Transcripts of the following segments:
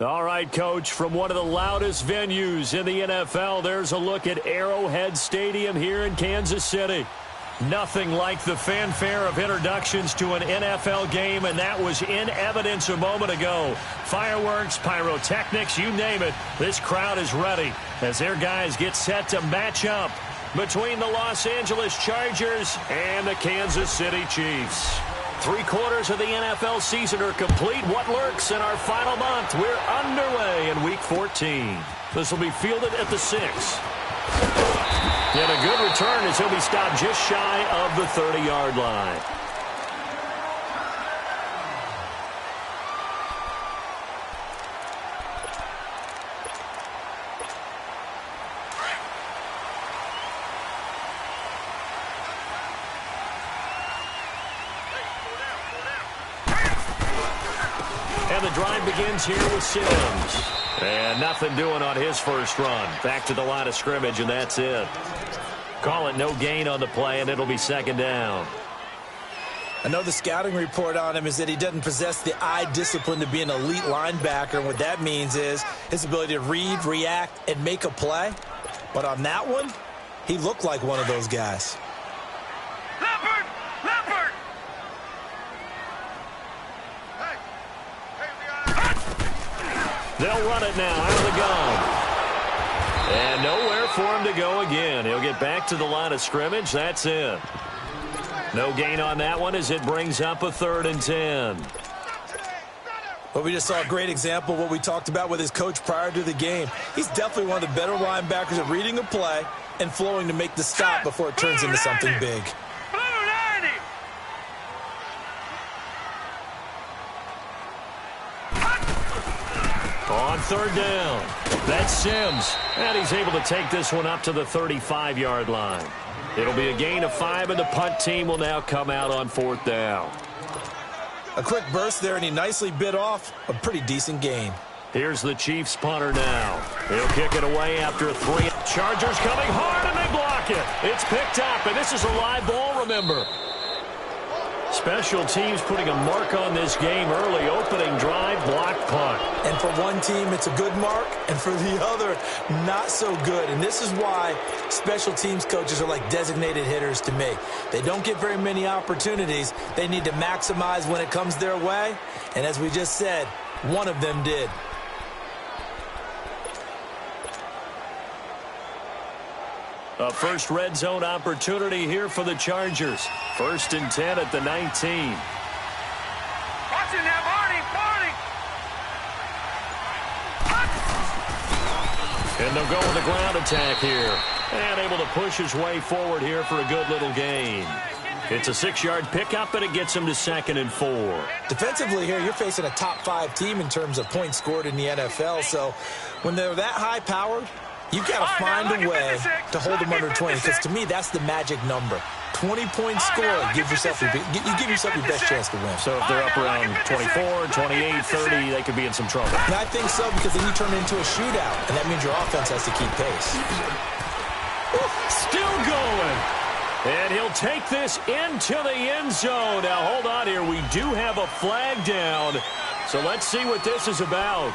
All right, Coach, from one of the loudest venues in the NFL, there's a look at Arrowhead Stadium here in Kansas City. Nothing like the fanfare of introductions to an NFL game, and that was in evidence a moment ago. Fireworks, pyrotechnics, you name it. This crowd is ready as their guys get set to match up between the Los Angeles Chargers and the Kansas City Chiefs. 3/4 of the NFL season are complete. What lurks in our final month? We're underway in Week 14. This will be fielded at the 6. And a good return as he'll be stopped just shy of the 30-yard line. And the drive begins here with Sims. And nothing doing on his first run. Back to the line of scrimmage, and that's it. Call it no gain on the play, and it'll be second down. I know the scouting report on him is that he doesn't possess the eye discipline to be an elite linebacker. And what that means is his ability to read, react, and make a play. But on that one, he looked like one of those guys. Leopard! Leopard! They'll run it now out of the gun. And nowhere for him to go again. He'll get back to the line of scrimmage. That's it. No gain on that one as it brings up a 3rd and 10. Well, we just saw a great example of what we talked about with his coach prior to the game. He's definitely one of the better linebackers at reading a play and flowing to make the stop before it turns into something big. On 3rd down, that's Sims. And he's able to take this one up to the 35-yard line. It'll be a gain of 5, and the punt team will now come out on 4th down. A quick burst there, and he nicely bit off a pretty decent gain. Here's the Chiefs punter now. He'll kick it away after 3. Chargers coming hard, and they block it. It's picked up, and this is a live ball, remember. Special teams putting a mark on this game early. Opening drive, block punt. And for one team, it's a good mark, and for the other, not so good. And this is why special teams coaches are like designated hitters to me. They don't get very many opportunities. They need to maximize when it comes their way. And as we just said, one of them did. A first red zone opportunity here for the Chargers. 1st and 10 at the 19. Watching that, Barney! And they'll go with the ground attack here. And able to push his way forward here for a good little gain. It's a 6-yard pickup, and it gets him to 2nd and 4. Defensively here, you're facing a top 5 team in terms of points scored in the NFL. So when they're that high-powered, you've got to find a way to hold them under 20, because to me, that's the magic number. 20-point score, you give yourself your best chance to win. So if they're up around 24, 28, 30, they could be in some trouble. And I think so, because then you turn it into a shootout, and that means your offense has to keep pace. Still going. And he'll take this into the end zone. Now, hold on here. We do have a flag down. So let's see what this is about.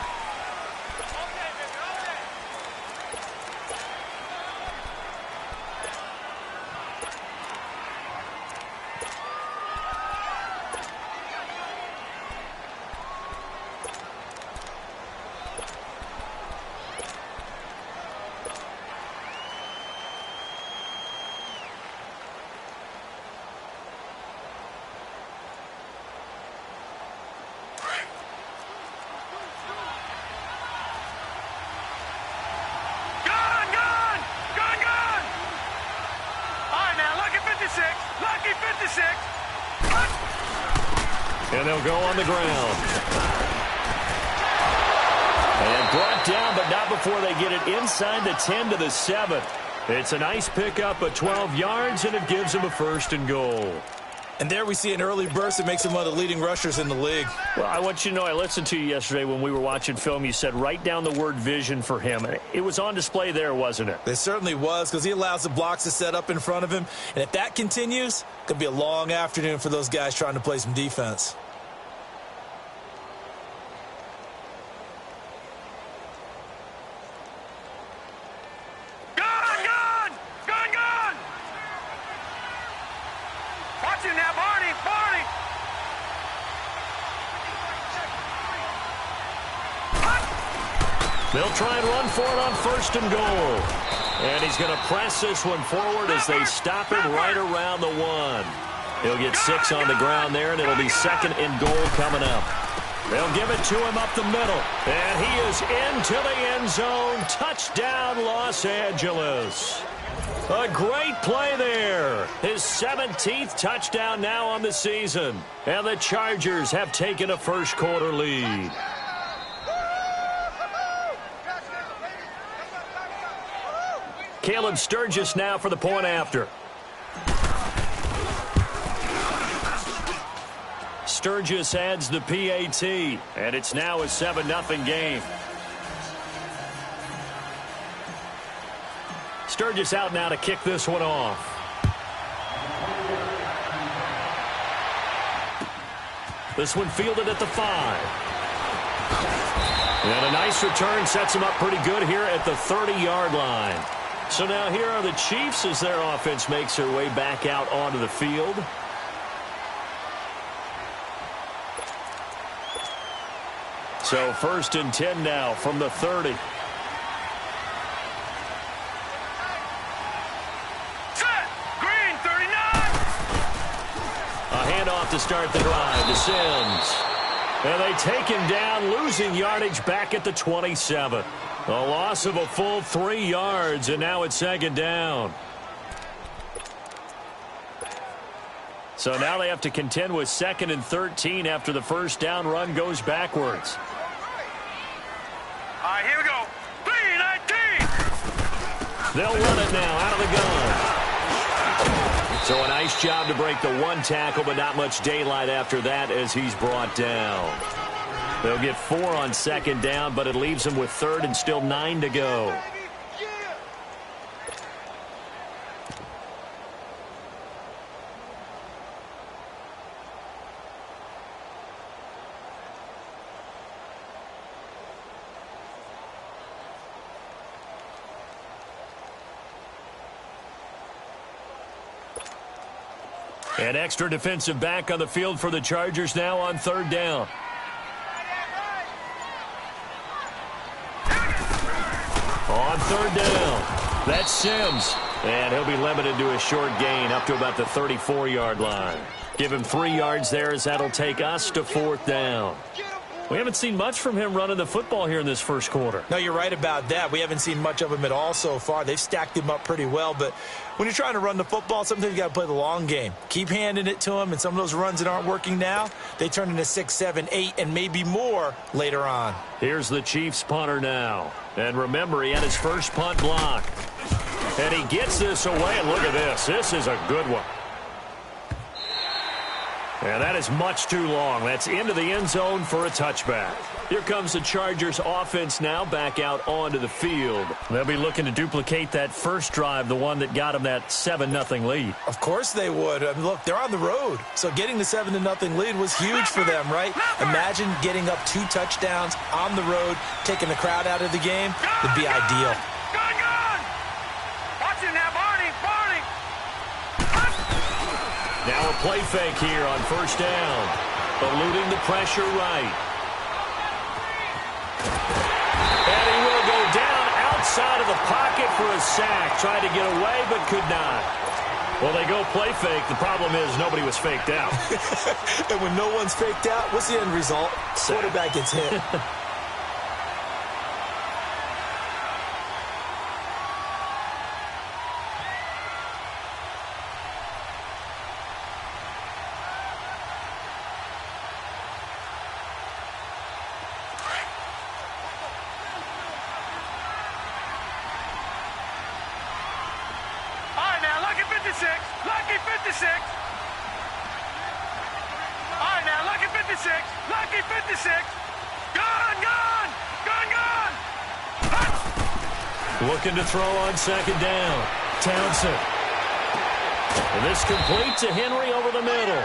And they'll go on the ground. And brought down, but not before they get it inside the 10 to the 7. It's a nice pickup of 12 yards, and it gives them a 1st and goal. And there we see an early burst that makes him one of the leading rushers in the league. Well, I want you to know, I listened to you yesterday when we were watching film. You said write down the word vision for him. It was on display there, wasn't it? It certainly was, because he allows the blocks to set up in front of him. And if that continues, it could be a long afternoon for those guys trying to play some defense. Watch it now, Barney! Barney! They'll try and run for it on 1st and goal. And he's going to press this one forward as they stop him right around the 1. He'll get 6 on the ground there, and it'll be 2nd and goal coming up. They'll give it to him up the middle. And he is into the end zone. Touchdown, Los Angeles. A great play there. His 17th touchdown now on the season. And the Chargers have taken a first-quarter lead. Caleb Sturgis now for the point after. Sturgis adds the PAT, and it's now a 7-0 game. Sturgis out now to kick this one off. This one fielded at the 5. And a nice return sets him up pretty good here at the 30-yard line. So now here are the Chiefs as their offense makes their way back out onto the field. So 1st and 10 now from the 30. Set! Green, 39! A handoff to start the drive to Sims. And they take him down, losing yardage back at the 27. A loss of a full 3 yards, and now it's 2nd down. So now they have to contend with 2nd and 13 after the first down run goes backwards. All right, here we go. 3-19! They'll run it now out of the gun. So a nice job to break the 1 tackle, but not much daylight after that as he's brought down. They'll get 4 on 2nd down, but it leaves them with 3rd and still 9 to go. An extra defensive back on the field for the Chargers now on 3rd down. On 3rd down, that's Sims. And he'll be limited to a short gain up to about the 34-yard line. Give him 3 yards there as that'll take us to 4th down. We haven't seen much from him running the football here in this first quarter. No, you're right about that. We haven't seen much of him at all so far. They've stacked him up pretty well, but when you're trying to run the football, sometimes you got to play the long game. Keep handing it to him, and some of those runs that aren't working now, they turn into 6, 7, 8, and maybe more later on. Here's the Chiefs punter now. And remember, he had his first punt block. And he gets this away, and look at this. This is a good one. And that is much too long. That's into the end zone for a touchback. Here comes the Chargers offense now back out onto the field. They'll be looking to duplicate that first drive, the one that got them that 7-0 lead. Of course they would. I mean, look, they're on the road. So getting the 7-0 lead was huge for them, right? Imagine getting up 2 touchdowns on the road, taking the crowd out of the game. Would be ideal. Gun! Watch it now, Barney! Barney! Now a play fake here on 1st down. Eluding the pressure right. And he will go down outside of the pocket for a sack. Tried to get away, but could not. Well, they go play fake. The problem is nobody was faked out. And when no one's faked out, what's the end result? Quarterback gets hit. Lucky 56. All right, now, Lucky 56. Lucky 56. Gun! Looking to throw on 2nd down. Townsend. And this complete to Henry over the middle.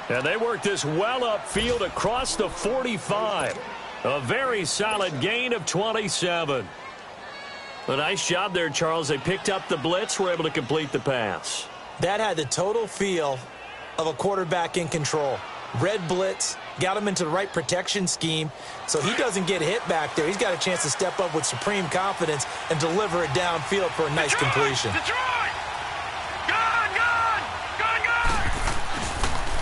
And they work this well upfield across the 45. A very solid gain of 27. A nice job there, Charles. They picked up the blitz, were able to complete the pass. That had the total feel of a quarterback in control. Red blitz, got him into the right protection scheme, so he doesn't get hit back there. He's got a chance to step up with supreme confidence and deliver it downfield for a nice completion. Detroit! Gone, gone! Gone, gone!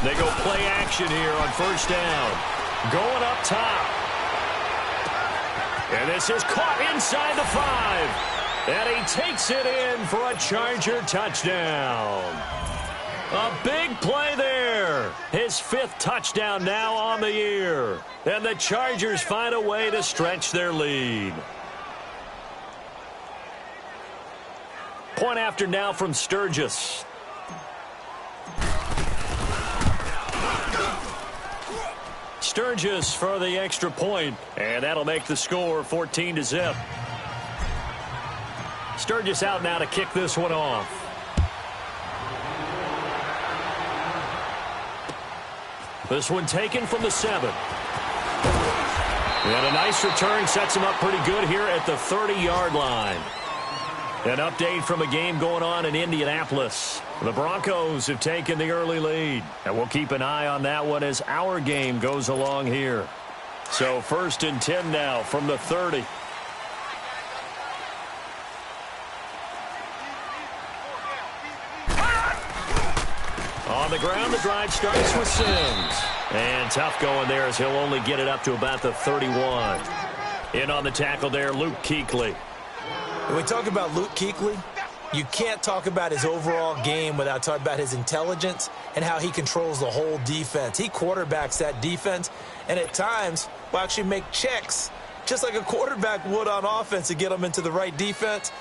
They go play action here on first down. Going up top. And this is caught inside the 5. And he takes it in for a Charger touchdown. A big play there. His 5th touchdown now on the year. And the Chargers find a way to stretch their lead. Point after now from Sturgis. Sturgis for the extra point, and that'll make the score 14-0. Sturgis out now to kick this one off. This one taken from the 7. And a nice return sets him up pretty good here at the 30-yard line. An update from a game going on in Indianapolis. The Broncos have taken the early lead, and we'll keep an eye on that one as our game goes along here. So 1st and 10 now from the 30. On the ground, the drive starts with Sims. And tough going there as he'll only get it up to about the 31. In on the tackle there, Luke Kuechly. When we talk about Luke Kuechly, you can't talk about his overall game without talking about his intelligence and how he controls the whole defense. He quarterbacks that defense, and at times will actually make checks, just like a quarterback would on offense to get them into the right defense.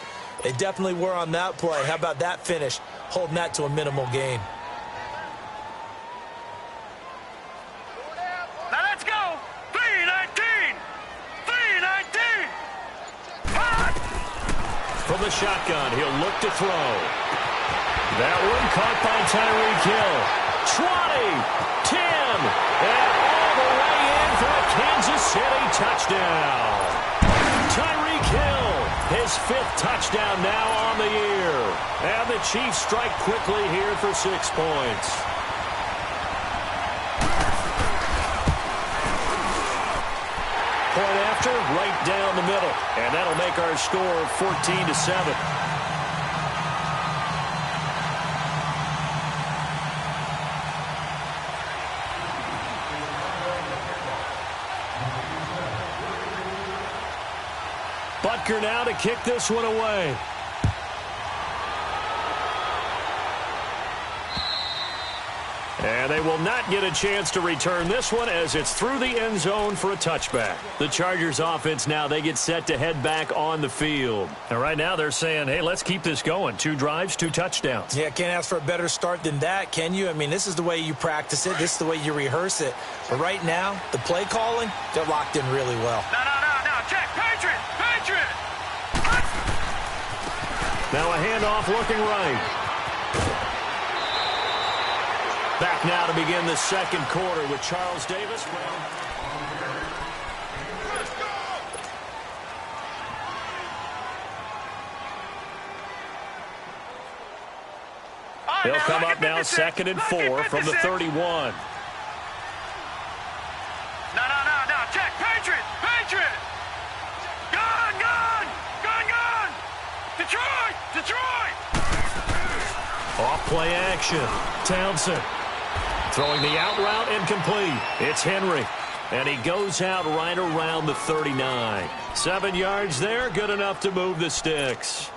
They definitely were on that play. How about that finish, holding that to a minimal gain? Now let's go! 3-19! 3-19! From the shotgun, he'll look to throw. That one caught by Tyreek Hill. 20, 10, and all the way in for a Kansas City touchdown. Tyreek Hill, his 5th touchdown now on the year. And the Chiefs strike quickly here for 6 points. Point after, right down the middle. And that'll make our score 14-7. Butker now to kick this one away. And they will not get a chance to return this one as it's through the end zone for a touchback. The Chargers offense now, they get set to head back on the field. And right now they're saying, hey, let's keep this going. 2 drives, 2 touchdowns. Yeah, can't ask for a better start than that, can you? I mean, this is the way you practice it. This is the way you rehearse it. But right now, the play calling, they're locked in really well. No, check, Patriot! Patriot! Now a handoff looking right. Back now to begin the second quarter with Charles Davis. They'll come up now 2nd and 4 from the 31. No, check, Patriot! Patriot! Gone! Detroit! Off play action. Townsend. Throwing the out route incomplete. It's Henry. And he goes out right around the 39. 7 yards there, good enough to move the sticks.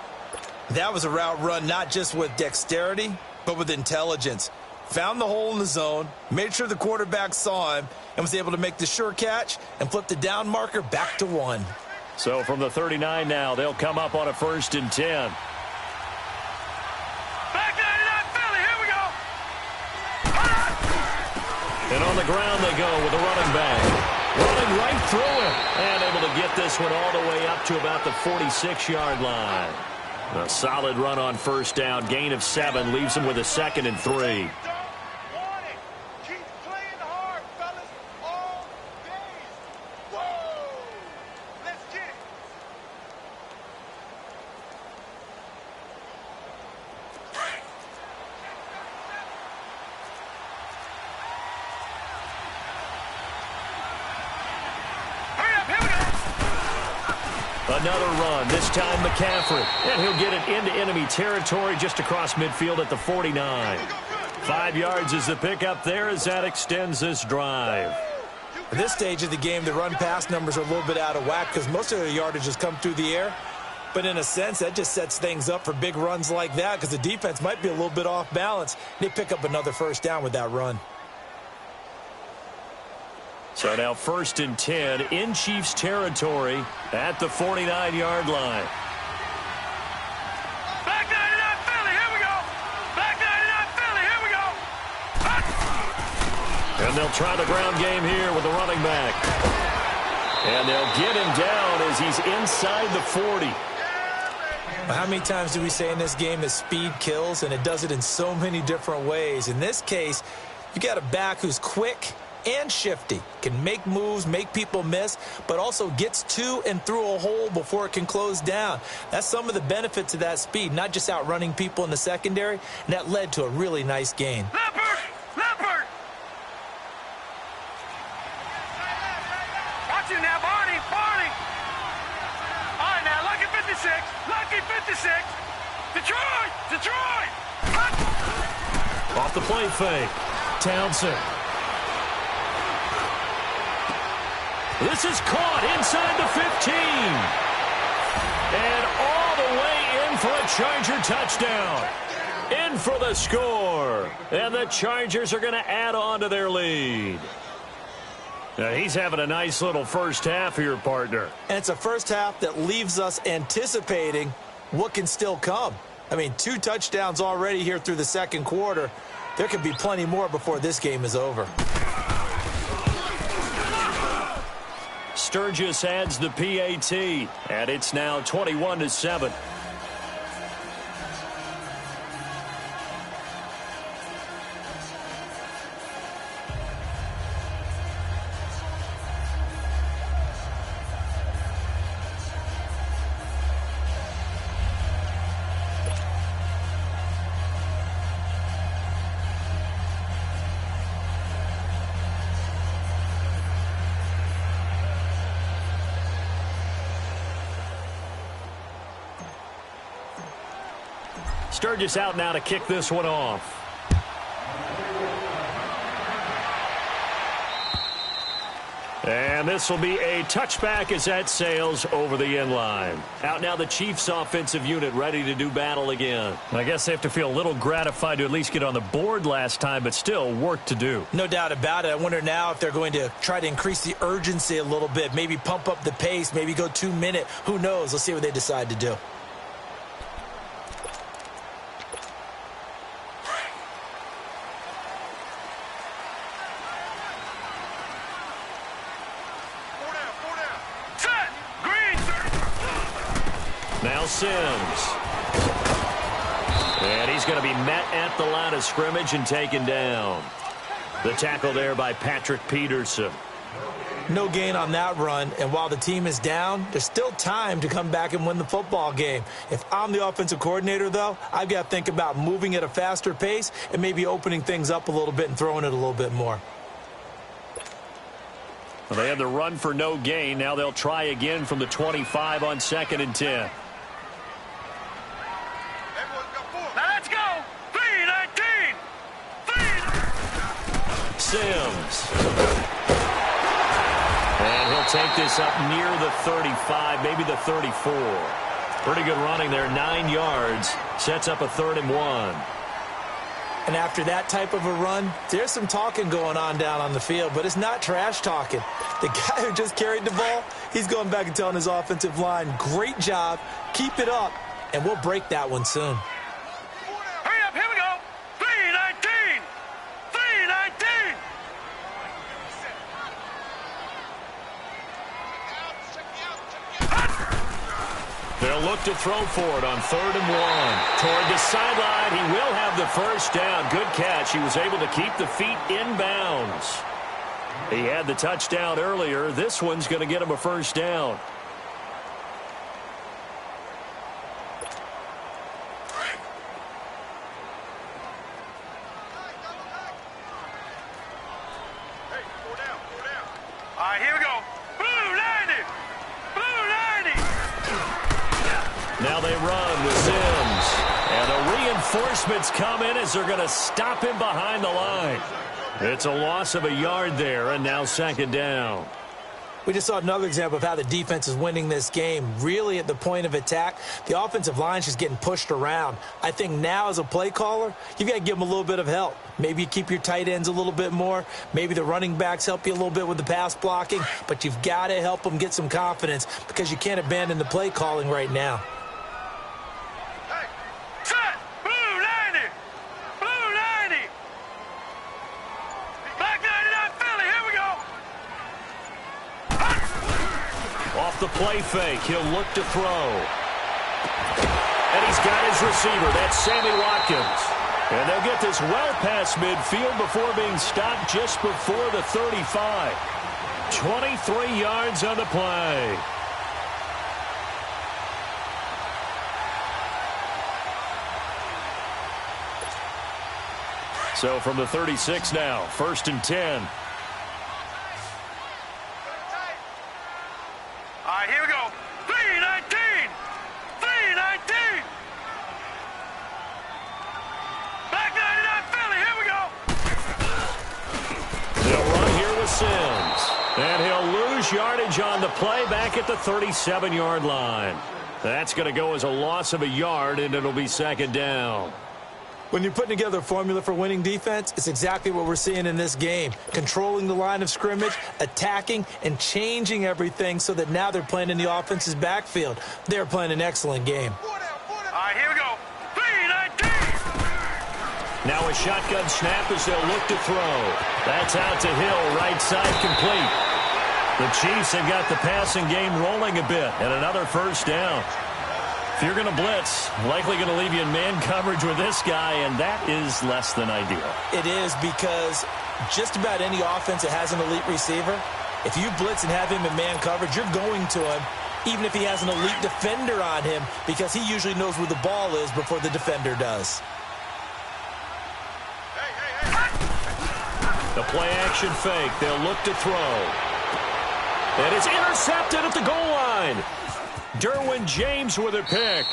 That was a route run not just with dexterity, but with intelligence. Found the hole in the zone, made sure the quarterback saw him, and was able to make the sure catch and flip the down marker back to 1. So from the 39 now, they'll come up on a 1st and 10. And on the ground they go with a running back. Running right through it. And able to get this one all the way up to about the 46-yard line. A solid run on first down. Gain of 7 leaves him with a 2nd and 3. Another run, this time McCaffrey. And he'll get it into enemy territory just across midfield at the 49. 5 yards is the pickup there as that extends this drive. At this stage of the game, the run-pass numbers are a little bit out of whack because most of the yardage has come through the air. But in a sense, that just sets things up for big runs like that because the defense might be a little bit off balance. They pick up another first down with that run. So now 1st and 10 in Chiefs territory at the 49-yard line. Back 99 Philly, here we go. Back 99 Philly, here we go. And they'll try the ground game here with the running back. And they'll get him down as he's inside the 40. How many times do we say in this game that speed kills, and it does it in so many different ways? In this case, you got a back who's quick and shifty, can make moves, make people miss, but also gets to and through a hole before it can close down. That's some of the benefits of that speed, not just outrunning people in the secondary, and that led to a really nice gain. Leopard! Leopard! Watch him now, Barney! Barney! All right, now, lucky 56! Lucky 56! Detroit! Detroit! Off the play fake. Townsend. This is caught inside the 15. And all the way in for a Charger touchdown. In for the score. And the Chargers are going to add on to their lead. Now he's having a nice little first half here, partner. And it's a first half that leaves us anticipating what can still come. I mean, 2 touchdowns already here through the second quarter. There could be plenty more before this game is over. Sturgis adds the PAT, and it's now 21-7. Sturgis out now to kick this one off. And this will be a touchback as that sails over the end line. Out now the Chiefs offensive unit ready to do battle again. I guess they have to feel a little gratified to at least get on the board last time, but still work to do. No doubt about it. I wonder now if they're going to try to increase the urgency a little bit, maybe pump up the pace, maybe go 2-minute. Who knows? Let's see what they decide to do. Now Sims. And he's going to be met at the line of scrimmage and taken down. The tackle there by Patrick Peterson. No gain on that run, and while the team is down, there's still time to come back and win the football game. If I'm the offensive coordinator, though, I've got to think about moving at a faster pace and maybe opening things up a little bit and throwing it a little bit more. Well, they had the run for no gain. Now they'll try again from the 25 on 2nd and 10. Let's go! 3-19! Sims. And he'll take this up near the 35, maybe the 34. Pretty good running there, 9 yards. Sets up a 3rd and 1. And after that type of a run, there's some talking going on down on the field, but it's not trash talking. The guy who just carried the ball, he's going back and telling his offensive line, great job, keep it up, and we'll break that one soon. Hurry up, here we go! 3-19! 3-19! They'll look to throw for it on 3rd and 1. Toward the sideline, he will have the first down. Good catch. He was able to keep the feet in bounds. He had the touchdown earlier. This one's going to get him a first down. All right, here we go. Blue 90! Blue 90! Reinforcements come in as they're going to stop him behind the line. It's a loss of a yard there, and now second down. We just saw another example of how the defense is winning this game. Really at the point of attack, the offensive line's just getting pushed around. I think now as a play caller, you've got to give them a little bit of help. Maybe you keep your tight ends a little bit more. Maybe the running backs help you a little bit with the pass blocking. But you've got to help them get some confidence because you can't abandon the play calling right now. Off the play fake, he'll look to throw. And he's got his receiver. That's Sammy Watkins. And they'll get this well past midfield before being stopped just before the 35. 23 yards on the play. So from the 36 now, 1st and 10. All right, here we go. 3-19. 3-19. Back 99 Philly. Here we go. They'll run here with Sims. And he'll lose yardage on the play back at the 37-yard line. That's going to go as a loss of a yard, and it'll be second down. When you're putting together a formula for winning defense, it's exactly what we're seeing in this game. Controlling the line of scrimmage, attacking, and changing everything so that now they're playing in the offense's backfield. They're playing an excellent game. All right, here we go. 3-19. Now a shotgun snap as they'll look to throw. That's out to Hill, right side complete. The Chiefs have got the passing game rolling a bit, and another first down. If you're going to blitz, likely going to leave you in man coverage with this guy, and that is less than ideal. It is because just about any offense that has an elite receiver, if you blitz and have him in man coverage, you're going to him, even if he has an elite defender on him, because he usually knows where the ball is before the defender does. The play-action fake. They'll look to throw. And it's intercepted at the goal line. Derwin James with a pick.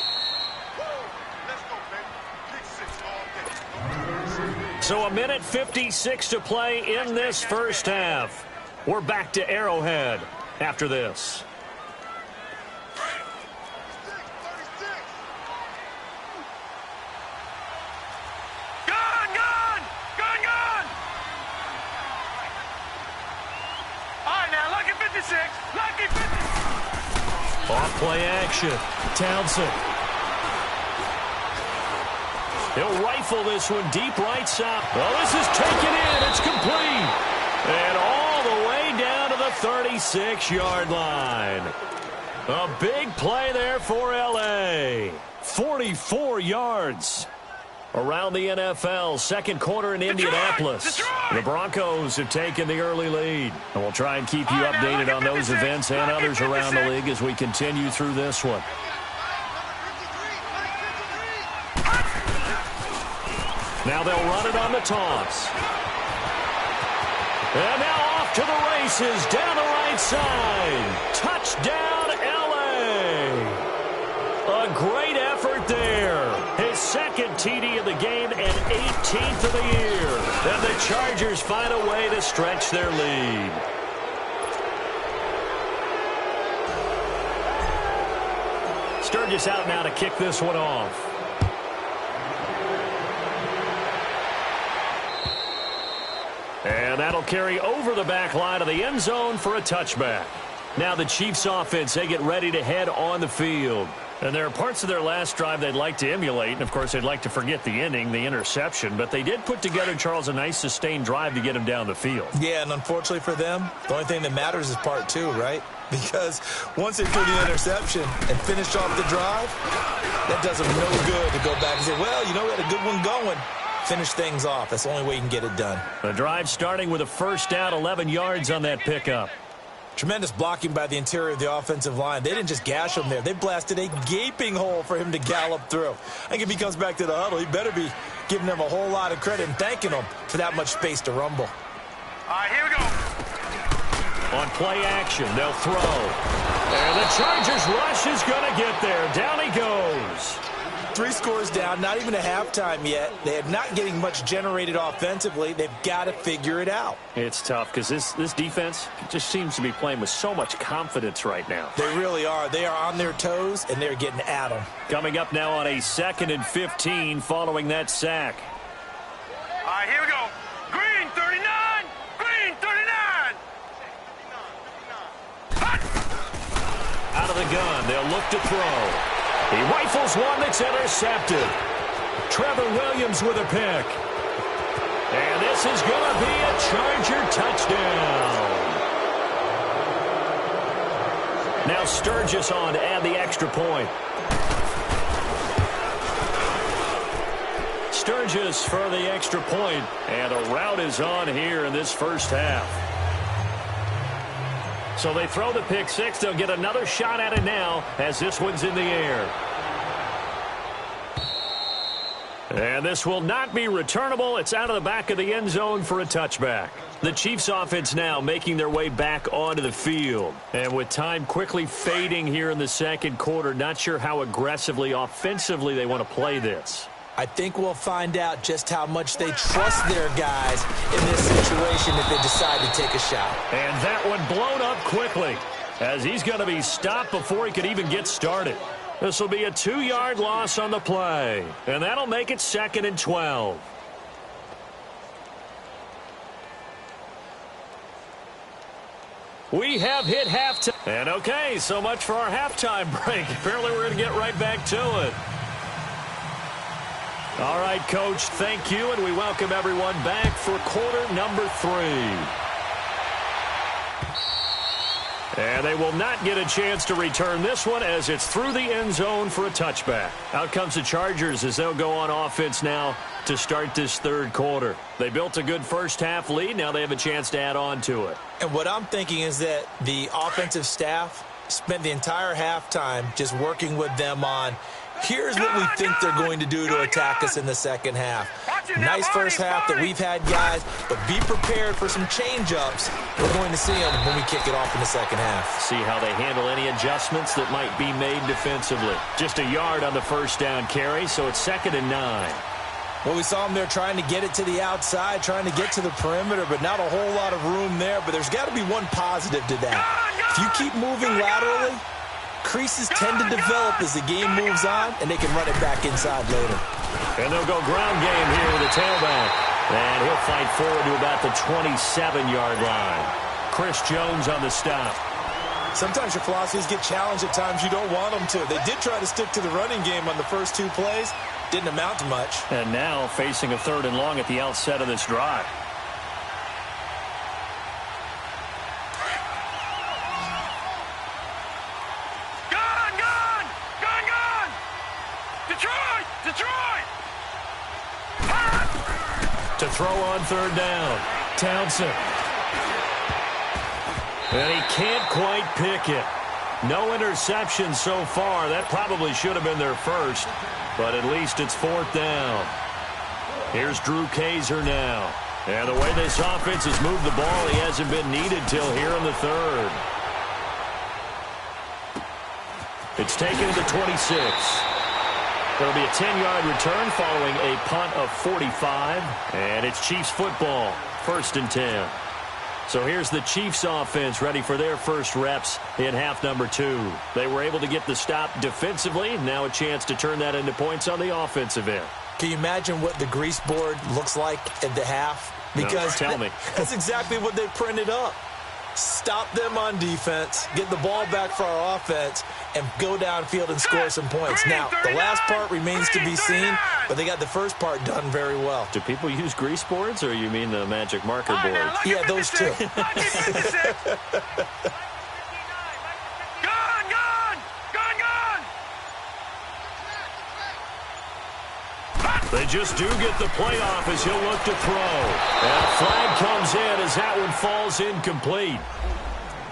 So a minute 56 to play in this first half. We're back to Arrowhead after this. Gun! All right, now, lucky 56. Lucky 56. Off play action. Townsend. He'll rifle this one deep right side. Oh, this is taken in. It's complete. And all the way down to the 36-yard line. A big play there for L.A. 44 yards. Around the NFL, second quarter in Indianapolis. The Broncos have taken the early lead. And we'll try and keep you updated on those events and others around the league as we continue through this one. Now they'll run it on the toss. And now off to the races down the right side. Touchdown, L.A. A great effort there. His second TD of the game and 18th of the year. And the Chargers find a way to stretch their lead. Sturgis out now to kick this one off. And that'll carry over the back line of the end zone for a touchback. Now the Chiefs offense, they get ready to head on the field. And there are parts of their last drive they'd like to emulate. And, of course, they'd like to forget the ending, the interception. But they did put together, Charles, a nice sustained drive to get him down the field. Yeah, and unfortunately for them, the only thing that matters is part two, right? Because once they threw the interception and finished off the drive, that does them no good to go back and say, well, you know, we had a good one going. Finish things off. That's the only way you can get it done. The drive starting with a first down, 11 yards on that pickup. Tremendous blocking by the interior of the offensive line. They didn't just gash him there. They blasted a gaping hole for him to gallop through. I think if he comes back to the huddle, he better be giving them a whole lot of credit and thanking them for that much space to rumble. All right, here we go. On play action, they'll throw. And the Chargers rush is going to get there. Down he goes. 3 scores down, not even a halftime yet. They're not getting much generated offensively. They've got to figure it out. It's tough because this defense just seems to be playing with so much confidence right now. They really are. They are on their toes, and they're getting at them. Coming up now on a 2nd and 15 following that sack. All right, here we go. Green 39. Green 39. Hot. Out of the gun, they'll look to throw. He rifles one that's intercepted. Trevor Williams with a pick. And this is going to be a Charger touchdown. Now Sturgis on to add the extra point. Sturgis for the extra point. And a rout is on here in this first half. So they throw the pick six. They'll get another shot at it now as this one's in the air. And this will not be returnable. It's out of the back of the end zone for a touchback. The Chiefs offense now making their way back onto the field. And with time quickly fading here in the second quarter, not sure how aggressively offensively they want to play this. I think we'll find out just how much they trust their guys in this situation if they decide to take a shot. And that one blown up quickly as he's going to be stopped before he could even get started. This will be a 2-yard loss on the play, and that'll make it 2nd and 12. We have hit halftime. And okay, so much for our halftime break. Apparently we're going to get right back to it. All right, Coach, thank you, and we welcome everyone back for quarter number 3. And they will not get a chance to return this one as it's through the end zone for a touchback. Out comes the Chargers as they'll go on offense now to start this third quarter. They built a good first half lead. Now they have a chance to add on to it. And what I'm thinking is that the offensive staff spent the entire halftime just working with them on here's what we think they're going to do to attack us in the second half. Nice first half that we've had, guys, but be prepared for some change-ups. We're going to see them when we kick it off in the second half. See how they handle any adjustments that might be made defensively. Just a yard on the first down carry, so it's 2nd and 9. Well, we saw them there trying to get it to the outside, trying to get to the perimeter, but not a whole lot of room there. But there's got to be one positive to that. If you keep moving laterally, creases tend to develop as the game moves on, and they can run it back inside later. And they'll go ground game here with the tailback. And he'll fight forward to about the 27-yard line. Chris Jones on the stop. Sometimes your philosophies get challenged at times you don't want them to. They did try to stick to the running game on the first 2 plays. Didn't amount to much. And now facing a 3rd and long at the outset of this drive. To throw on 3rd down. Townsend. And he can't quite pick it. No interception so far. That probably should have been their first. But at least it's 4th down. Here's Drew Kaiser now. And the way this offense has moved the ball, he hasn't been needed till here in the 3rd. It's taken to the 26. There'll be a 10-yard return following a punt of 45. And it's Chiefs football, 1st and 10. So here's the Chiefs offense ready for their first reps in half number 2. They were able to get the stop defensively. Now a chance to turn that into points on the offensive end. Can you imagine what the grease board looks like at the half? Because no, tell me. That's exactly what they printed up. Stop them on defense, get the ball back for our offense, and go downfield and score some points. Now, the last part remains to be seen, but they got the first part done very well. Do people use grease boards, or you mean the magic marker board? Yeah, those two. They just do get the playoff as he'll look to throw. And a flag comes in as that one falls incomplete.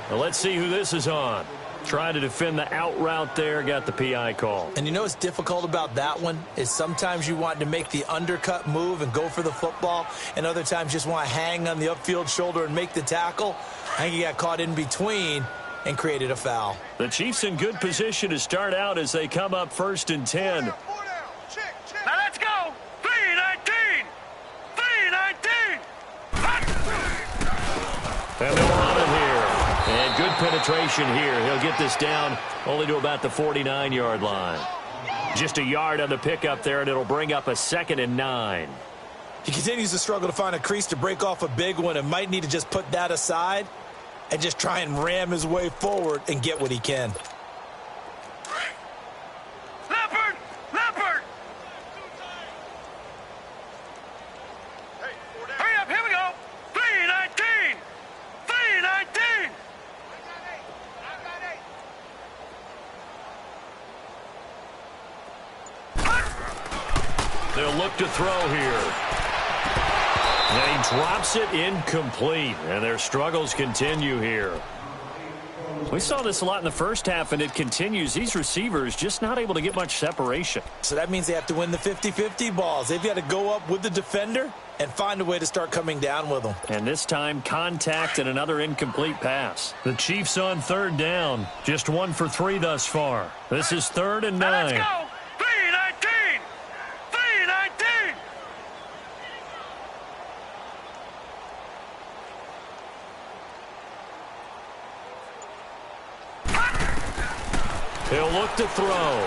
Well, let's see who this is on. Trying to defend the out route there, got the PI call. And you know what's difficult about that one is sometimes you want to make the undercut move and go for the football, and other times just want to hang on the upfield shoulder and make the tackle. I think he got caught in between and created a foul. The Chiefs in good position to start out as they come up 1st and 10. penetration here. He'll get this down only to about the 49-yard line. Just a yard on the pickup there, and it'll bring up a 2nd and 9. He continues to struggle to find a crease to break off a big one and might need to just put that aside and just try and ram his way forward and get what he can. Leopard! Leopard! Hurry up, here we go! 319! 319! They'll look to throw here. And he drops it incomplete, and their struggles continue here. We saw this a lot in the first half, and it continues. These receivers just not able to get much separation. So that means they have to win the 50-50 balls. They've got to go up with the defender and find a way to start coming down with them. And this time, contact and another incomplete pass. The Chiefs on 3rd down. Just 1 for 3 thus far. This is 3rd and 9. Let's go! 319! 319! He'll look to throw.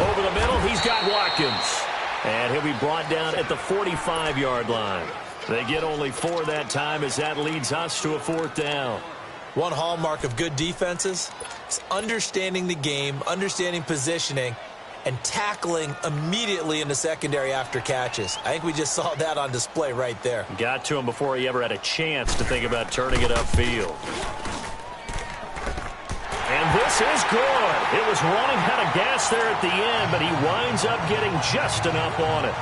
Over the middle, he's got Watkins. And he'll be brought down at the 45-yard line. They get only 4 that time as that leads us to a 4th down. One hallmark of good defenses is understanding the game, understanding positioning, and tackling immediately in the secondary after catches. I think we just saw that on display right there. Got to him before he ever had a chance to think about turning it upfield. And this is good. It was running out of gas there at the end, but he winds up getting just enough on it.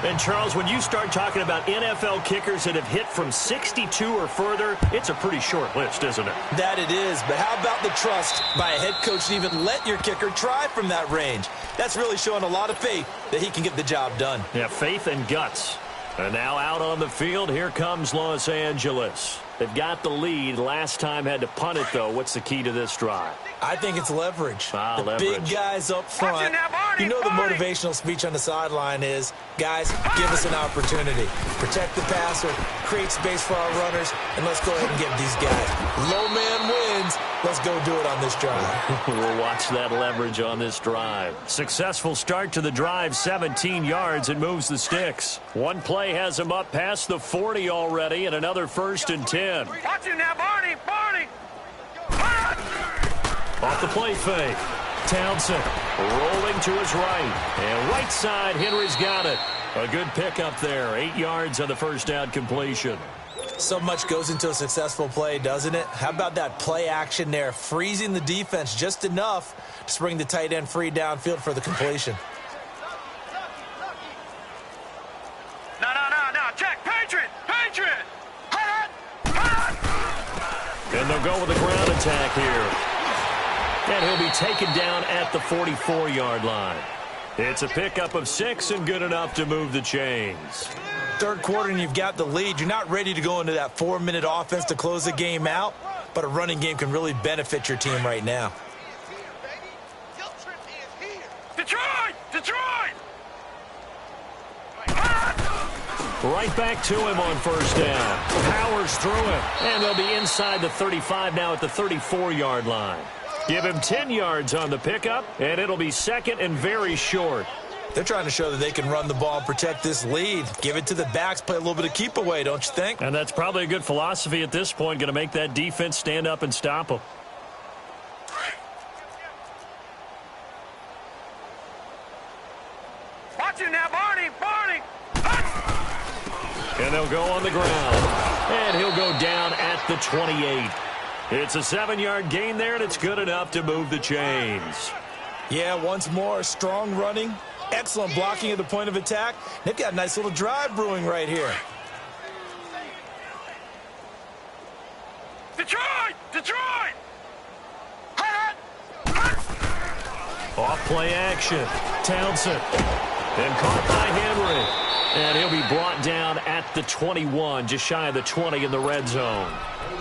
And, Charles, when you start talking about NFL kickers that have hit from 62 or further, it's a pretty short list, isn't it? That it is, but how about the trust by a head coach to even let your kicker try from that range? That's really showing a lot of faith that he can get the job done. Yeah, faith and guts. And now out on the field, here comes Los Angeles. They've got the lead. Last time had to punt it, though. What's the key to this drive? I think it's leverage. The leverage. Big guys up front. You know the motivational speech on the sideline is, guys, give us an opportunity. Protect the passer, create space for our runners, and let's go ahead and get these guys. Low man wins. Let's go do it on this drive. We'll watch that leverage on this drive. Successful start to the drive, 17 yards, and moves the sticks. One play has him up past the 40 already, and another 1st and 10. Watch him now, Barney! Barney! Off the play fake. Townsend rolling to his right. And right side, Henry's got it. A good pickup there. 8 yards on the first down completion. So much goes into a successful play, doesn't it? How about that play action there? Freezing the defense just enough to bring the tight end free downfield for the completion. No. Check. Patriot! Patriot! And they'll go with the ground attack here. And he'll be taken down at the 44-yard line. It's a pickup of 6 and good enough to move the chains. Third quarter and you've got the lead. You're not ready to go into that 4-minute offense to close the game out, but a running game can really benefit your team right now. Detroit! Detroit! Right back to him on first down. Powers through him. And they'll be inside the 35 now at the 34-yard line. Give him 10 yards on the pickup, and it'll be 2nd and very short. They're trying to show that they can run the ball and protect this lead. Give it to the backs, play a little bit of keep away, don't you think? And that's probably a good philosophy at this point, going to make that defense stand up and stop them. Watch him now, Barney! Barney! And they'll go on the ground. And he'll go down at the 28. It's a 7-yard gain there, and it's good enough to move the chains. Yeah, once more, strong running, excellent blocking at the point of attack. They've got a nice little drive brewing right here. Detroit! Detroit! Off play action. Townsend. And caught by Henry. And he'll be brought down at the 21, just shy of the 20 in the red zone.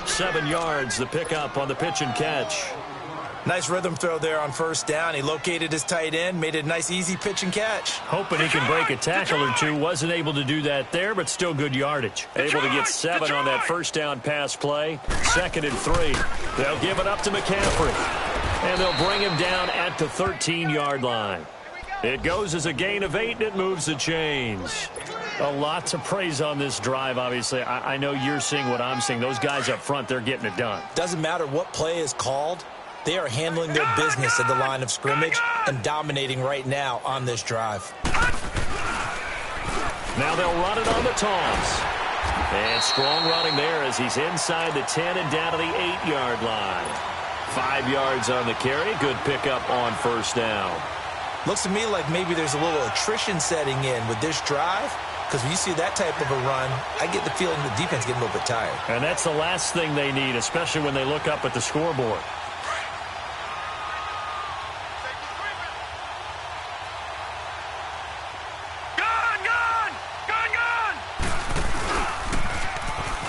7 yards, the pickup on the pitch and catch. Nice rhythm throw there on first down. He located his tight end, made it a nice easy pitch and catch. Hoping he can break a tackle or two. Wasn't able to do that there, but still good yardage. Able to get 7 on that first down pass play. 2nd and 3. They'll give it up to McCaffrey. And they'll bring him down at the 13-yard line. It goes as a gain of 8, and it moves the chains. A lot to praise on this drive, obviously. I know you're seeing what I'm seeing. Those guys up front, they're getting it done. Doesn't matter what play is called. They are handling their business at the line of scrimmage and dominating right now on this drive. Now they'll run it on the toss. And strong running there as he's inside the 10 and down to the 8-yard line. 5 yards on the carry. Good pickup on first down. Looks to me like maybe there's a little attrition setting in with this drive. Because when you see that type of a run, I get the feeling the defense getting a little bit tired. And that's the last thing they need, especially when they look up at the scoreboard.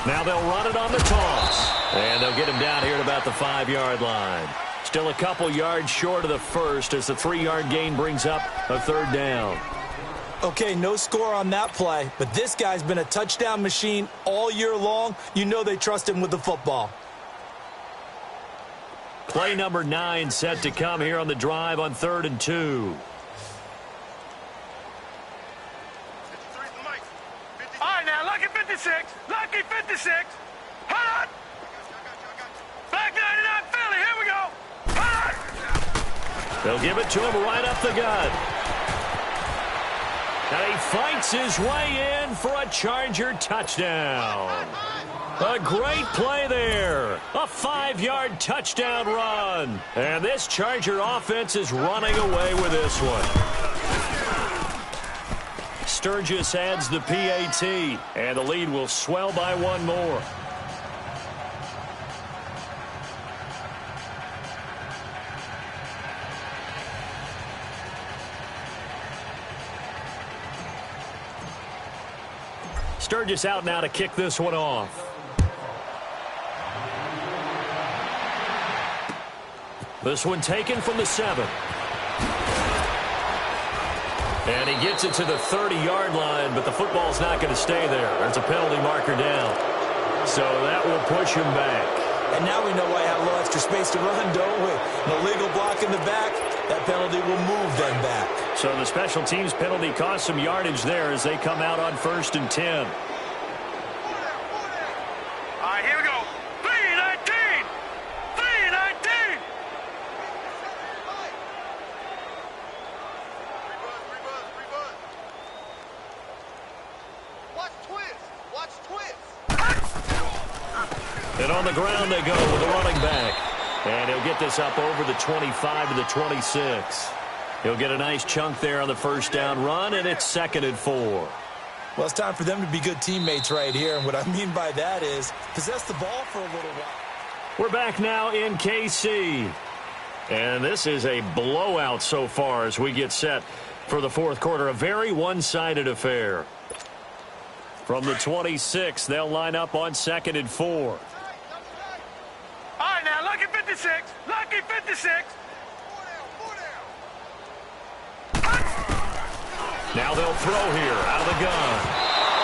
Now they'll run it on the toss. And they'll get him down here at about the 5-yard line. Still a couple yards short of the first as the 3-yard gain brings up a 3rd down. Okay, no score on that play, but this guy's been a touchdown machine all year long. You know they trust him with the football. Play number 9 set to come here on the drive on 3rd and 2. All right, now, lucky 56. Lucky 56. Hold on. Back 99 Philly. Here we go. Hold on. They'll give it to him right up the gut. And he fights his way in for a Charger touchdown. A great play there. A 5-yard touchdown run. And this Charger offense is running away with this one. Sturgis adds the PAT, and the lead will swell by 1 more. Sturgis out now to kick this one off. This one taken from the 7. And he gets it to the 30-yard line, but the football's not going to stay there. There's a penalty marker down. So that will push him back. And now we know why I have a little extra space to run, don't we? An illegal block in the back. That penalty will move them back. So the special teams penalty cost some yardage there as they come out on 1st and 10. All right, here we go. 3-19. 3-19. Watch twist. Watch twist. And on the ground they go with the running back. And he'll get this up over the 25 to the 26. He'll get a nice chunk there on the first down run, and it's 2nd and 4. Well, it's time for them to be good teammates right here. And what I mean by that is possess the ball for a little while. We're back now in KC. And this is a blowout so far as we get set for the 4th quarter. A very one-sided affair. From the 26, they'll line up on 2nd and 4. All right, now, lucky 56. Lucky 56. Now they'll throw here out of the gun.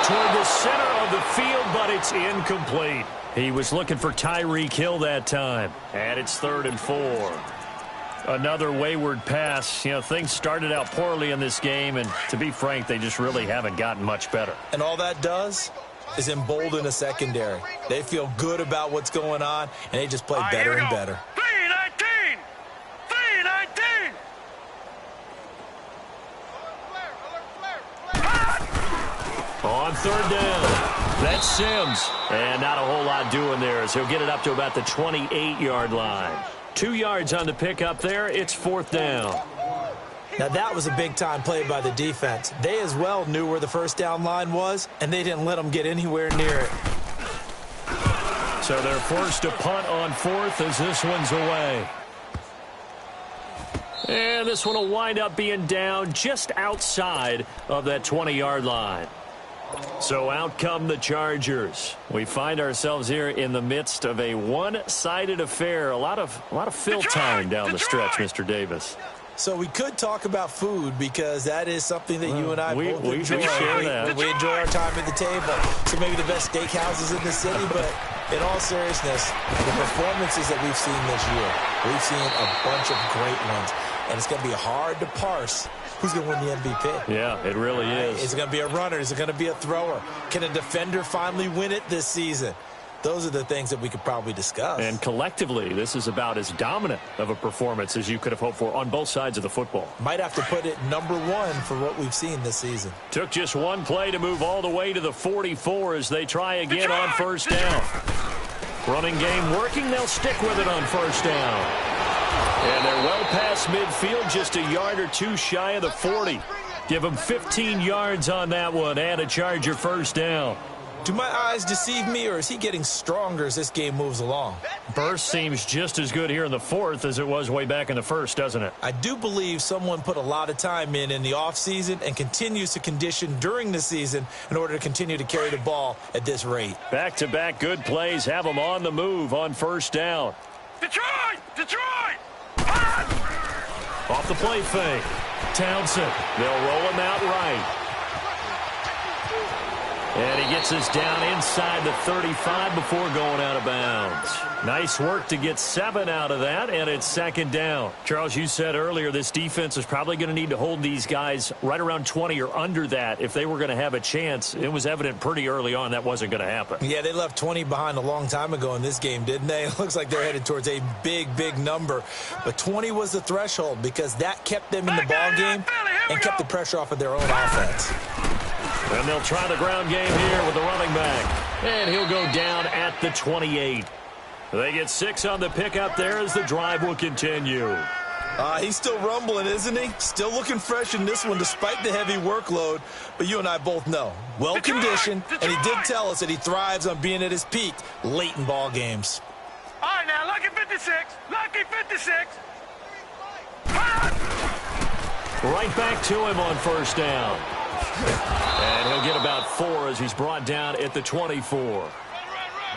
Toward the center of the field, but it's incomplete. He was looking for Tyreek Hill that time. And it's 3rd and 4. Another wayward pass. You know, things started out poorly in this game, and to be frank, they just really haven't gotten much better. And all that does is embolden a secondary. They feel good about what's going on, and they just play better and better. 3-19. 3-19. On 3rd down, that's Sims. And not a whole lot doing there as he'll get it up to about the 28-yard line. 2 yards on the pickup there. It's 4th down. Now, that was a big-time play by the defense. They as well knew where the first down line was, and they didn't let them get anywhere near it. So they're forced to punt on 4th as this one's away. And this one will wind up being down just outside of that 20-yard line. So out come the Chargers. We find ourselves here in the midst of a one-sided affair. A lot of fill time down the stretch, Mr. Davis. So we could talk about food because that is something that you and I both enjoy. We share that. We enjoy our time at the table. So maybe the best steakhouses in the city, but in all seriousness, the performances that we've seen this year, we've seen a bunch of great ones. And it's going to be hard to parse who's going to win the MVP. Yeah, it really is. Is it going to be a runner? Is it going to be a thrower? Can a defender finally win it this season? Those are the things that we could probably discuss. And collectively, this is about as dominant of a performance as you could have hoped for on both sides of the football. Might have to put it number one for what we've seen this season. Took just one play to move all the way to the 44 as they try again on first down. Running game working. They'll stick with it on first down. And they're well past midfield, just a yard or two shy of the 40. Give them 15 yards on that one and a Charger first down. Do my eyes deceive me, or is he getting stronger as this game moves along? Burst seems just as good here in the fourth as it was way back in the first, doesn't it? I do believe someone put a lot of time in the offseason and continues to condition during the season in order to continue to carry the ball at this rate. Back-to-back good plays have them on the move on first down. Detroit! Detroit! Off the play fake. Townsend. They'll roll him out right. And he gets us down inside the 35 before going out of bounds. Nice work to get 7 out of that, and it's second down. Charles, you said earlier this defense is probably going to need to hold these guys right around 20 or under that if they were going to have a chance. It was evident pretty early on that wasn't going to happen. Yeah, they left 20 behind a long time ago in this game, didn't they? It looks like they're headed towards a big, big number. But 20 was the threshold because that kept them in the ball game and kept the pressure off of their own offense. And they'll try the ground game here with the running back. And he'll go down at the 28. They get 6 on the pickup there as the drive will continue. He's still rumbling, isn't he? Still looking fresh in this one despite the heavy workload. But you and I both know, well-conditioned, and he did tell us that he thrives on being at his peak late in ball games. All right, now, lucky 56. Lucky 56. Right back to him on first down. And he'll get about 4 as he's brought down at the 24.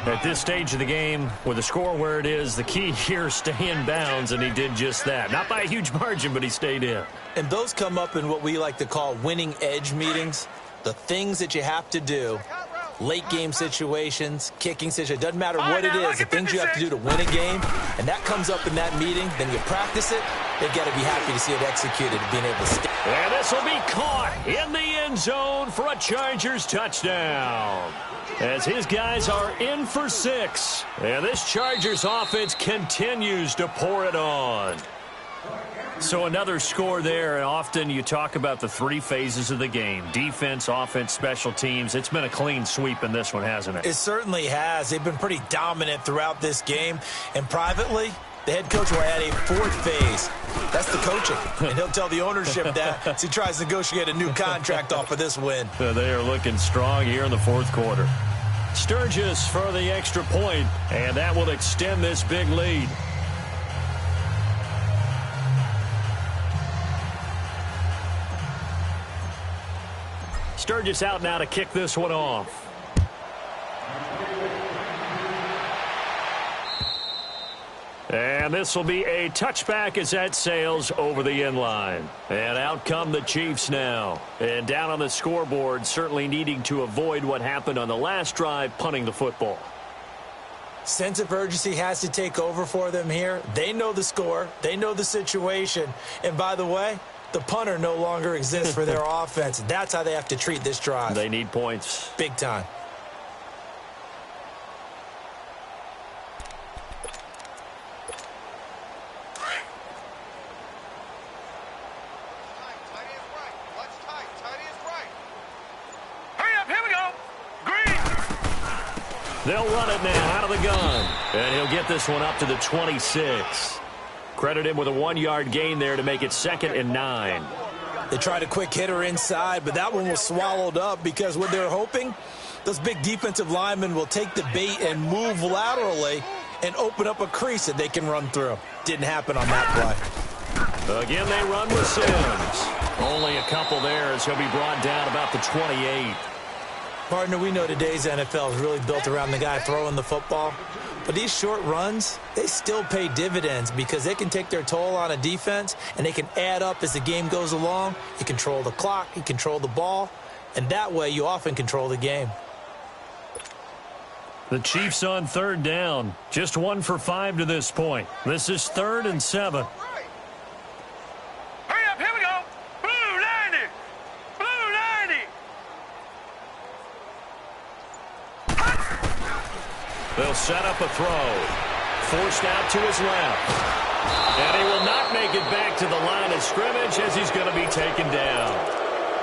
At this stage of the game, with the score where it is, the key here, stay in bounds, and he did just that. Not by a huge margin, but he stayed in. And those come up in what we like to call winning edge meetings. The things that you have to do, late game situations, kicking situations, doesn't matter what it is, the things you have to do to win a game, and that comes up in that meeting, then you practice it, they've got to be happy to see it executed and being able to stay. And this will be caught in the end zone for a Chargers touchdown. As his guys are in for 6. And this Chargers offense continues to pour it on. So another score there, and often you talk about the 3 phases of the game. Defense, offense, special teams. It's been a clean sweep in this one, hasn't it? It certainly has. They've been pretty dominant throughout this game. And privately, the head coach will add a 4th phase. That's the coaching. And he'll tell the ownership that as he tries to negotiate a new contract off of this win. They are looking strong here in the 4th quarter. Sturgis for the extra point, and that will extend this big lead. Sturgis out now to kick this one off. And this will be a touchback as that sails over the end line. And out come the Chiefs now. And down on the scoreboard, certainly needing to avoid what happened on the last drive, punting the football. Sense of urgency has to take over for them here. They know the score. They know the situation. And by the way, the punter no longer exists for their offense. That's how they have to treat this drive. They need points. Big time. They'll run it now out of the gun. And he'll get this one up to the 26. Credit him with a 1-yard gain there to make it 2nd and 9. They tried a quick hitter inside, but that one was swallowed up because what they're hoping, those big defensive linemen will take the bait and move laterally and open up a crease that they can run through. Didn't happen on that play. Again, they run with Sims. Only a couple there as he'll be brought down about the 28. Partner, we know today's NFL is really built around the guy throwing the football. But these short runs, they still pay dividends because they can take their toll on a defense and they can add up as the game goes along. You control the clock, you control the ball, and that way you often control the game. The Chiefs on third down. Just 1 for 5 to this point. This is 3rd and 7. Hurry up, here we go. Blue 90. Blue 90. They'll set up a throw. Forced out to his left. And he will not make it back to the line of scrimmage as he's going to be taken down.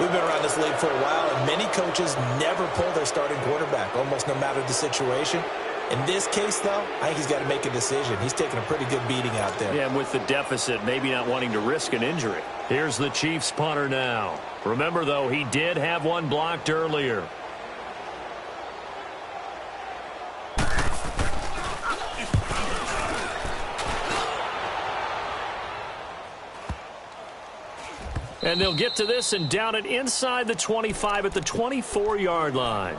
We've been around this league for a while, and many coaches never pull their starting quarterback, almost no matter the situation. In this case, though, I think he's got to make a decision. He's taking a pretty good beating out there. Yeah, and with the deficit, maybe not wanting to risk an injury. Here's the Chiefs punter now. Remember, though, he did have one blocked earlier. And they'll get to this and down it inside the 25 at the 24-yard line.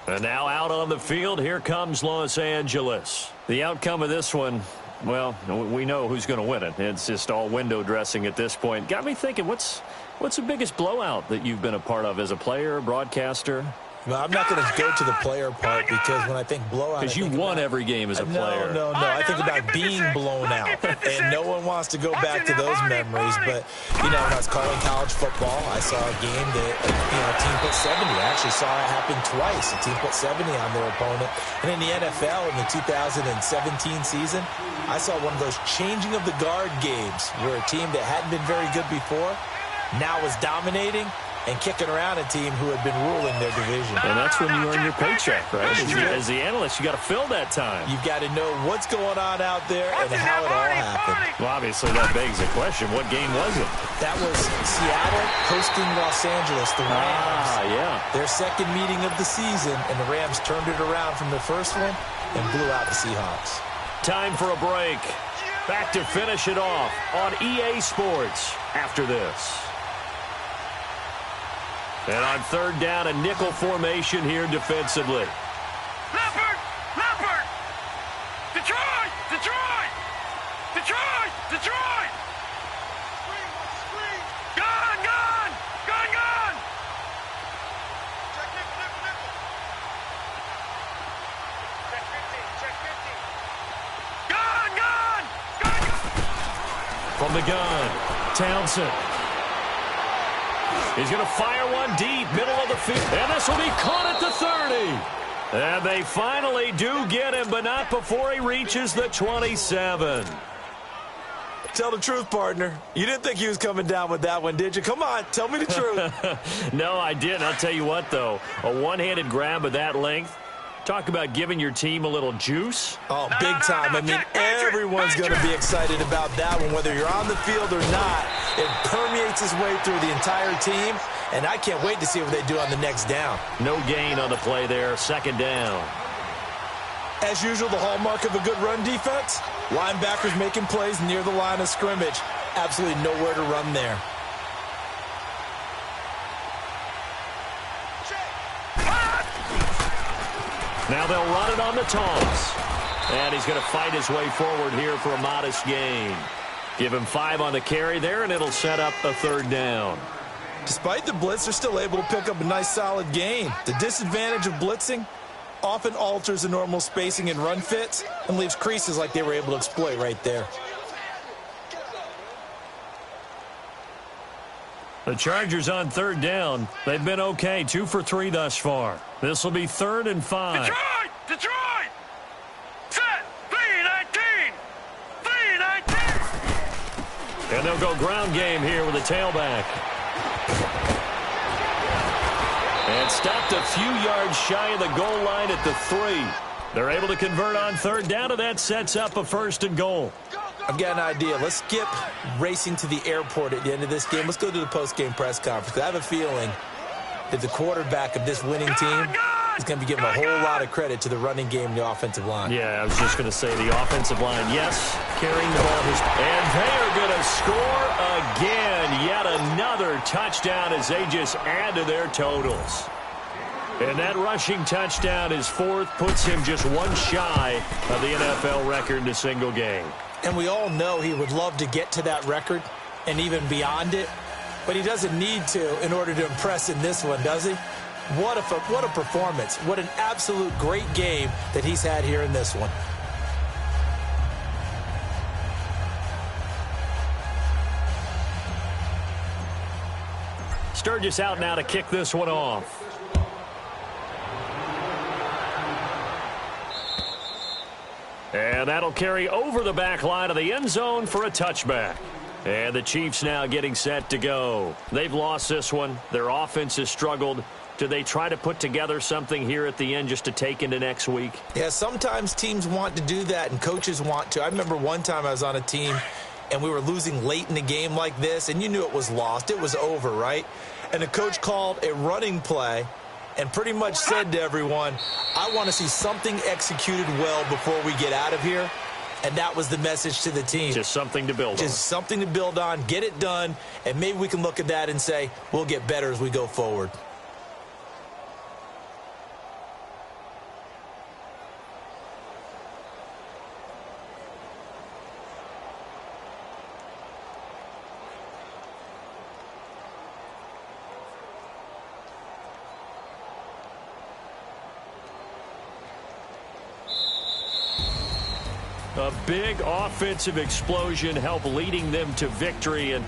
And now out on the field, here comes Los Angeles. The outcome of this one, well, we know who's going to win it. It's just all window dressing at this point. Got me thinking, what's the biggest blowout that you've been a part of as a player, broadcaster? Well, I'm not going to go to the player part because when I think blowout, because you won every game as a player. No. I think about being blown out, and no one wants to go back to those memories. But when I was calling college football, I saw a game that a team put 70. I actually saw it happen twice. A team put 70 on their opponent, and in the NFL in the 2017 season, I saw one of those changing of the guard games where a team that hadn't been very good before now was dominating and kicking around a team who had been ruling their division. And that's when you earn your paycheck, right? As the analyst, you got to fill that time. You've got to know what's going on out there and how it all happened. Well, obviously, that begs the question, what game was it? That was Seattle hosting Los Angeles, the Rams. Yeah. Their second meeting of the season, and the Rams turned it around from the first one and blew out the Seahawks. Time for a break. Back to finish it off on EA Sports after this. And on third down, a nickel formation here defensively. Leopard! Leopard! Detroit! Detroit! Detroit! Detroit! Gun! Gun! Gun! Gun! Check nickel. Check 15. Check 15. Gun! Gun! Gun! From the gun, Townsend. He's going to fire one deep, middle of the field. And this will be caught at the 30. And they finally do get him, but not before he reaches the 27. Tell the truth, partner. You didn't think he was coming down with that one, did you? Come on, tell me the truth. No, I didn't. I'll tell you what, though. A one-handed grab of that length. Talk about giving your team a little juice. Oh, big time. I mean, everyone's going to be excited about that one, whether you're on the field or not. It permeates its way through the entire team, and I can't wait to see what they do on the next down. No gain on the play there, second down. As usual, the hallmark of a good run defense, linebackers making plays near the line of scrimmage. Absolutely nowhere to run there. Now they'll run it on the toss. And he's going to fight his way forward here for a modest gain. Give him 5 on the carry there, and it'll set up a third down. Despite the blitz, they're still able to pick up a nice, solid gain. The disadvantage of blitzing often alters the normal spacing and run fits and leaves creases like they were able to exploit right there. The Chargers on third down. They've been okay, 2 for 3 thus far. This will be 3rd and 5. Detroit! Detroit! Set! 3-19! 3-19! And they'll go ground game here with a tailback. And stopped a few yards shy of the goal line at the 3. They're able to convert on third down, and that sets up a 1st and goal. I've got an idea. Let's skip racing to the airport at the end of this game. Let's go to the post-game press conference. I have a feeling that the quarterback of this winning team is going to be giving a whole lot of credit to the running game and the offensive line. Yeah, I was just going to say the offensive line, yes, carrying the ball. And they are going to score again. Yet another touchdown as they just add to their totals. And that rushing touchdown, his fourth, puts him just one shy of the NFL record in a single game. And we all know he would love to get to that record and even beyond it, but he doesn't need to in order to impress in this one, does he? What a performance. What an absolute great game that he's had here in this one. Sturgis out now to kick this one off. And that'll carry over the back line of the end zone for a touchback. And the Chiefs now getting set to go. They've lost this one. Their offense has struggled. Do they try to put together something here at the end just to take into next week? Yeah, sometimes teams want to do that and coaches want to. I remember one time I was on a team and we were losing late in the game like this, and you knew it was lost. It was over, right? And the coach called a running play and pretty much said to everyone, I want to see something executed well before we get out of here. And that was the message to the team. Just something to build on. Just something to build on, get it done, and maybe we can look at that and say, we'll get better as we go forward. A big offensive explosion helped leading them to victory. And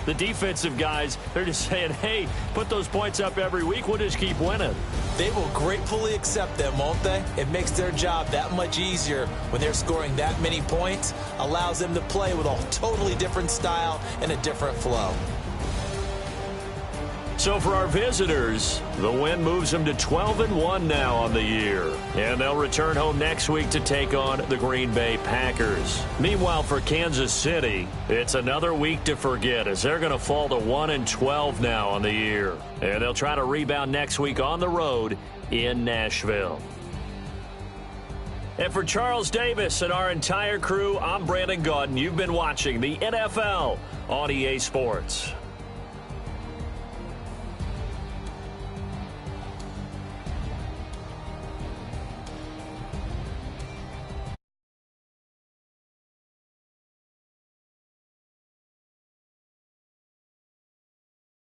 the defensive guys, they're just saying, hey, put those points up every week. We'll just keep winning. They will gratefully accept them, won't they? It makes their job that much easier when they're scoring that many points. Allows them to play with a totally different style and a different flow. So for our visitors, the win moves them to 12-1 now on the year. And they'll return home next week to take on the Green Bay Packers. Meanwhile, for Kansas City, it's another week to forget as they're going to fall to 1-12 now on the year. And they'll try to rebound next week on the road in Nashville. And for Charles Davis and our entire crew, I'm Brandon Gaudin. You've been watching the NFL on EA Sports.